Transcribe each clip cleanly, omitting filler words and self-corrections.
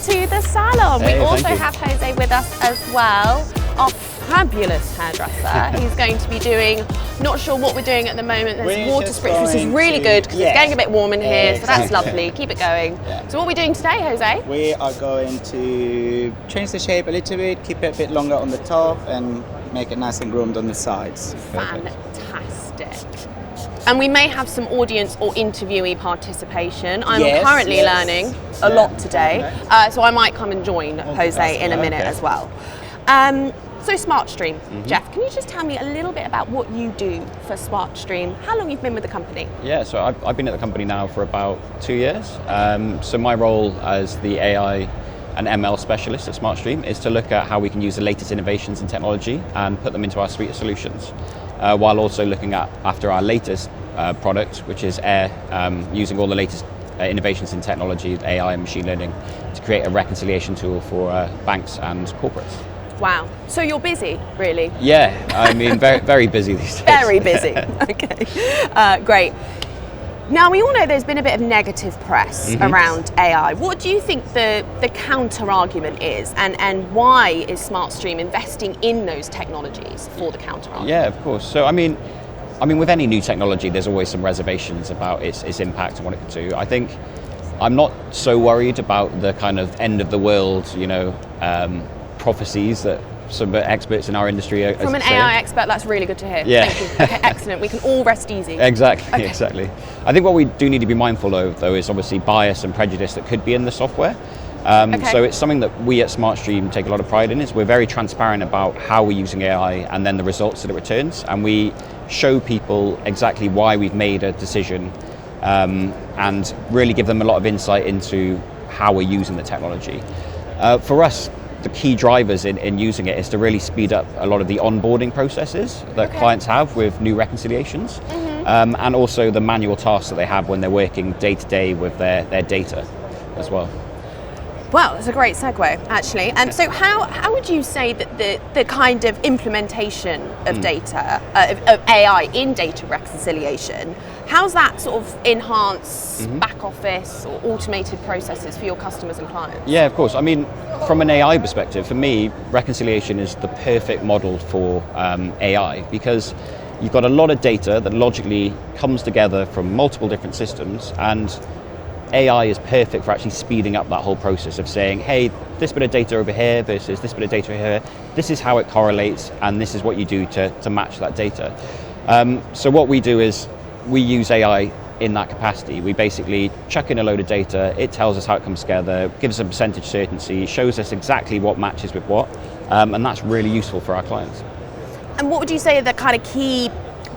to the salon. Hey, we also thank you. have Jose with us as well, our fabulous hairdresser. He's going to be doing, not sure what we're doing at the moment, there's water spritz, which is really good because it's getting a bit warm in here, so that's lovely, keep it going. Yeah. So what are we doing today, Jose? We are going to change the shape a little bit, keep it a bit longer on the top and make it nice and groomed on the sides. Fantastic. And we may have some audience or interviewee participation. I'm Yes, currently yes. learning a lot today, so I might come and join Jose in a minute as well. So SmartStream, Jeff, can you just tell me a little bit about what you do for SmartStream, how long you've been with the company? Yeah, so I've been at the company now for about 2 years. So my role as the AI and ML specialist at SmartStream is to look at how we can use the latest innovations in technology and put them into our suite of solutions, while also looking at after our latest product, which is Air, using all the latest innovations in technology, AI and machine learning, to create a reconciliation tool for banks and corporates. Wow, so you're busy, really? Yeah, I mean, very, very busy these days. Very busy, okay, great. Now, we all know there's been a bit of negative press around AI. What do you think the counter-argument is, and why is SmartStream investing in those technologies for the counter-argument? Yeah, of course. So, I mean, with any new technology, there's always some reservations about its impact and what it could do. I think I'm not so worried about the kind of end of the world, prophecies that some experts in our industry are From an saying. AI expert, that's really good to hear. Yeah. Thank you. Okay, excellent. We can all rest easy. Exactly, exactly. I think what we do need to be mindful of, though, is obviously bias and prejudice that could be in the software. So it's something that we at SmartStream take a lot of pride in, is we're very transparent about how we're using AI and then the results that it returns, and we show people exactly why we've made a decision, and really give them a lot of insight into how we're using the technology. For us, the key drivers in using it is to really speed up a lot of the onboarding processes that clients have with new reconciliations, and also the manual tasks that they have when they're working day to day with their data as well. Well, it's a great segue, actually. And so how would you say that the kind of implementation of data, of AI in data reconciliation, how's that sort of enhance back office or automated processes for your customers and clients? Yeah, of course. I mean, from an AI perspective, for me, reconciliation is the perfect model for AI, because you've got a lot of data that logically comes together from multiple different systems, and AI is perfect for actually speeding up that whole process of saying, hey, this bit of data over here versus this bit of data here, this is how it correlates, and this is what you do to match that data. So what we do is we use AI in that capacity. We basically chuck in a load of data, it tells us how it comes together, gives us a percentage certainty, shows us exactly what matches with what, and that's really useful for our clients. And what would you say are the kind of key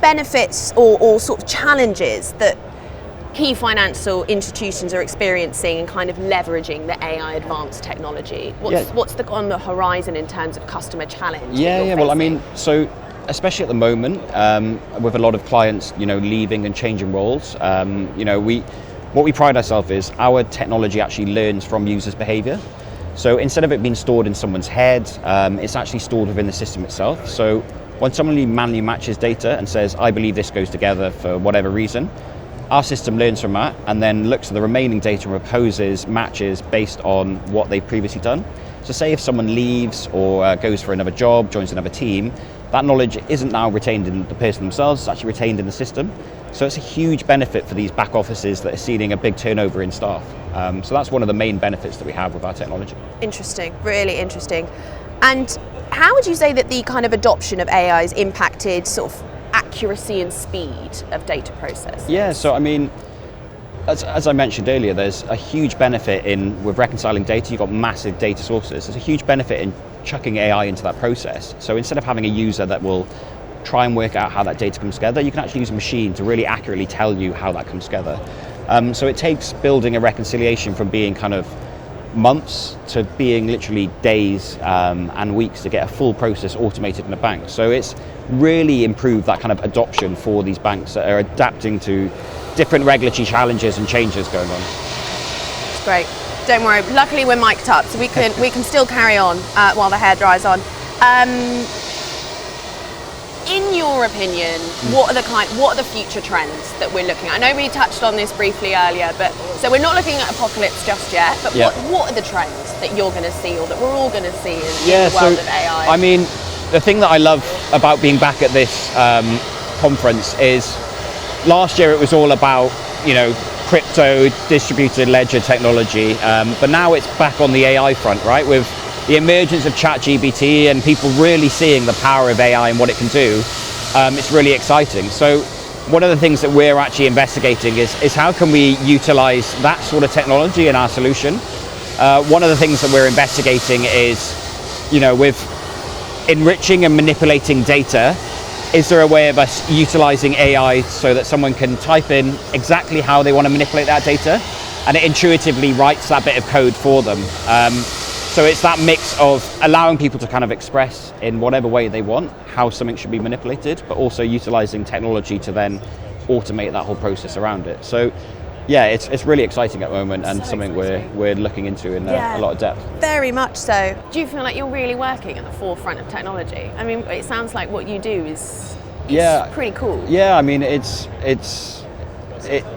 benefits or sort of challenges that key financial institutions are experiencing in kind of leveraging the AI advanced technology? What's on the horizon in terms of customer challenge? Yeah. Well, I mean, so especially at the moment, with a lot of clients, leaving and changing roles, what we pride ourselves is our technology actually learns from users' behaviour. So instead of it being stored in someone's head, it's actually stored within the system itself. So when someone manually matches data and says, I believe this goes together for whatever reason, our system learns from that and then looks at the remaining data and proposes matches based on what they've previously done. So say if someone leaves or goes for another job, joins another team, that knowledge isn't now retained in the person themselves, it's actually retained in the system. So it's a huge benefit for these back offices that are seeing a big turnover in staff. So that's one of the main benefits that we have with our technology. Interesting, really interesting. And how would you say that the kind of adoption of AI has impacted sort of accuracy and speed of data processing? Yeah, so I mean, as I mentioned earlier, there's a huge benefit with reconciling data. You've got massive data sources. There's a huge benefit in chucking AI into that process. So instead of having a user that will try and work out how that data comes together, you can actually use a machine to really accurately tell you how that comes together. So it takes building a reconciliation from being kind of months to being literally days and weeks to get a full process automated in a bank. So it's really improved that kind of adoption for these banks that are adapting to different regulatory challenges and changes going on. It's great. Don't worry. Luckily, we're mic'd up, so we can still carry on while the hair dries on. In your opinion, what are the future trends that we're looking at? I know we touched on this briefly earlier, but so we're not looking at apocalypse just yet. But what are the trends that you're going to see, or that we're all going to see in the world of AI? I mean, the thing that I love about being back at this conference is last year it was all about, you know, crypto, distributed ledger technology, but now it's back on the AI front, right? With the emergence of ChatGPT and people really seeing the power of AI and what it can do, it's really exciting. So one of the things that we're actually investigating is how can we utilize that sort of technology in our solution. One of the things that we're investigating is, you know, with enriching and manipulating data, is there a way of us utilizing AI so that someone can type in exactly how they want to manipulate that data and it intuitively writes that bit of code for them? So it's that mix of allowing people to kind of express in whatever way they want how something should be manipulated, but also utilizing technology to then automate that whole process around it. So yeah, it's really exciting at the moment, and something we're looking into in a lot of depth. Very much so. Do you feel like you're really working at the forefront of technology? I mean, it sounds like what you do is pretty cool. Yeah, I mean, it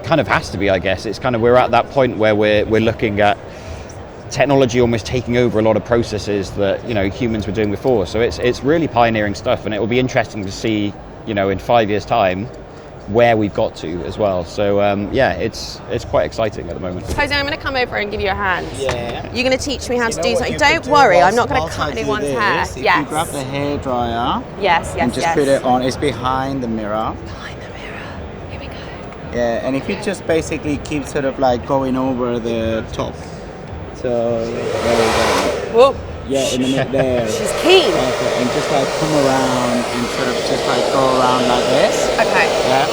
kind of has to be, I guess. It's kind of, we're at that point where we're looking at technology almost taking over a lot of processes that, you know, humans were doing before. So it's really pioneering stuff, and it will be interesting to see, you know, in 5 years' time where we've got to as well. So yeah, it's quite exciting at the moment. Jose, I'm going to come over and give you a hand. Yeah. You're going to teach me how to do something. Don't worry, I'm not going to cut anyone's hair. If you grab the hairdryer, and just put it on. It's behind the mirror. Behind the mirror. Here we go. Yeah, and if you just basically keep sort of like going over the top. So there we go. Whoop. Yeah, in the middle there. She's keen. Okay, and just like come around and sort of just like go around like this. Okay. Yeah.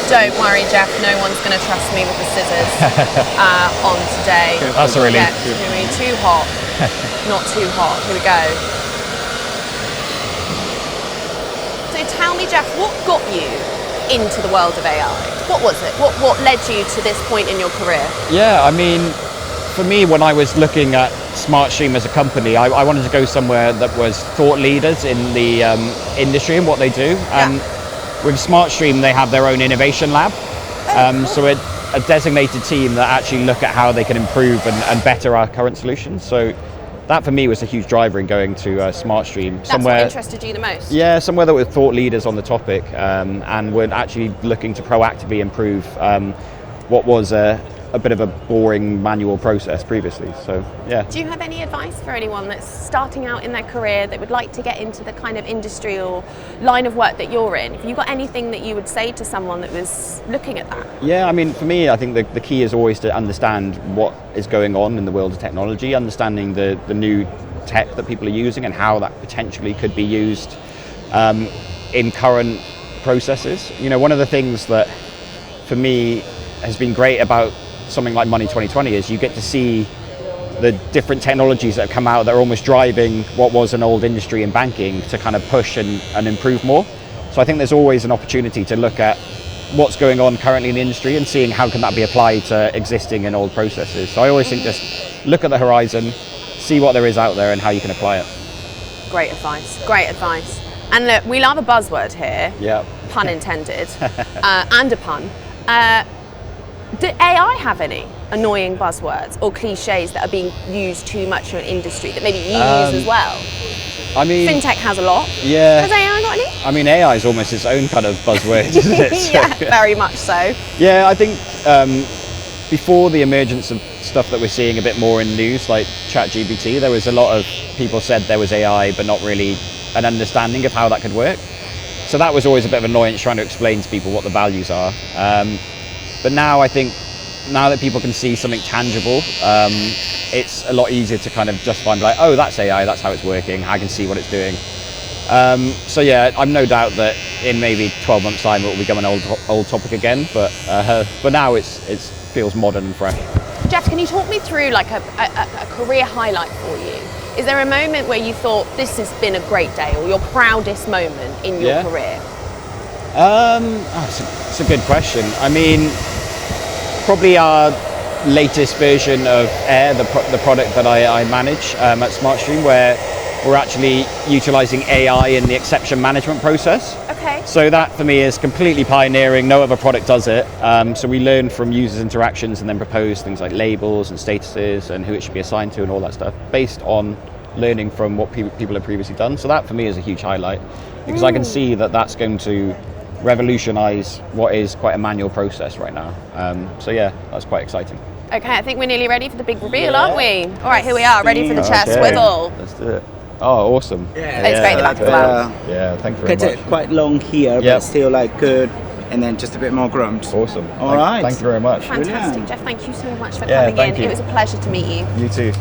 Don't worry, Jeff. No one's going to trust me with the scissors on today. That's a relief. Yeah, it's going to be too hot. Not too hot. Here we go. So tell me, Jeff, what got you into the world of AI? What was it? What led you to this point in your career? Yeah, I mean, for me, when I was looking at SmartStream as a company, I wanted to go somewhere that was thought leaders in the industry and what they do. And with SmartStream, they have their own innovation lab. So a designated team that actually look at how they can improve and better our current solutions. So that for me was a huge driver in going to SmartStream. That's what interested you the most? Yeah, somewhere that were thought leaders on the topic, and were actually looking to proactively improve what was a bit of a boring manual process previously. So yeah. Do you have any advice for anyone that's starting out in their career that would like to get into the kind of industry or line of work that you're in? Have you got anything that you would say to someone that was looking at that? Yeah, I mean, for me, I think the key is always to understand what is going on in the world of technology, understanding the new tech that people are using and how that potentially could be used in current processes. You know, one of the things that for me has been great about something like Money20 is you get to see the different technologies that have come out that are almost driving what was an old industry in banking to kind of push and improve more. So I think there's always an opportunity to look at what's going on currently in the industry and seeing how can that be applied to existing and old processes. So I always think just look at the horizon, see what there is out there and how you can apply it. Great advice, great advice. And look, we love a buzzword here, yeah. Pun intended, and a pun. Do AI have any annoying buzzwords or cliches that are being used too much in an industry that maybe you use as well? I mean, fintech has a lot. Yeah. Has AI got any? I mean, AI is almost its own kind of buzzword, isn't it? So, yeah, very much so. Yeah, I think before the emergence of stuff that we're seeing a bit more in news, like ChatGPT, there was a lot of people said there was AI, but not really an understanding of how that could work. So that was always a bit of annoyance trying to explain to people what the values are. But now I think, now that people can see something tangible, it's a lot easier to kind of justify and be like, oh, that's AI, that's how it's working, I can see what it's doing. So yeah, I'm no doubt that in maybe 12 months' time it will become an old topic again, but now it feels modern and fresh. Jeff, can you talk me through like a career highlight for you? Is there a moment where you thought this has been a great day, or your proudest moment in your career? It's a good question. I mean, probably our latest version of Air, the product that I manage at SmartStream, where we're actually utilising AI in the exception management process. Okay. So that for me is completely pioneering, no other product does it. So we learn from users' interactions and then propose things like labels and statuses and who it should be assigned to and all that stuff based on learning from what people have previously done. So that for me is a huge highlight because I can see that that's going to revolutionise what is quite a manual process right now. So yeah, that's quite exciting. Okay, I think we're nearly ready for the big reveal, aren't we? All right, here we are, ready for the chest Okay. swivel. Let's do it. Oh, awesome. It's great, the back as well. Yeah, thank you very Cut much. it quite long here, Yep. but still like good, and then just a bit more groomed. Awesome. All right. Thank you very much. Fantastic, Brilliant. Jeff. Thank you so much for Yeah, coming thank in. you. It was a pleasure to meet you. You too.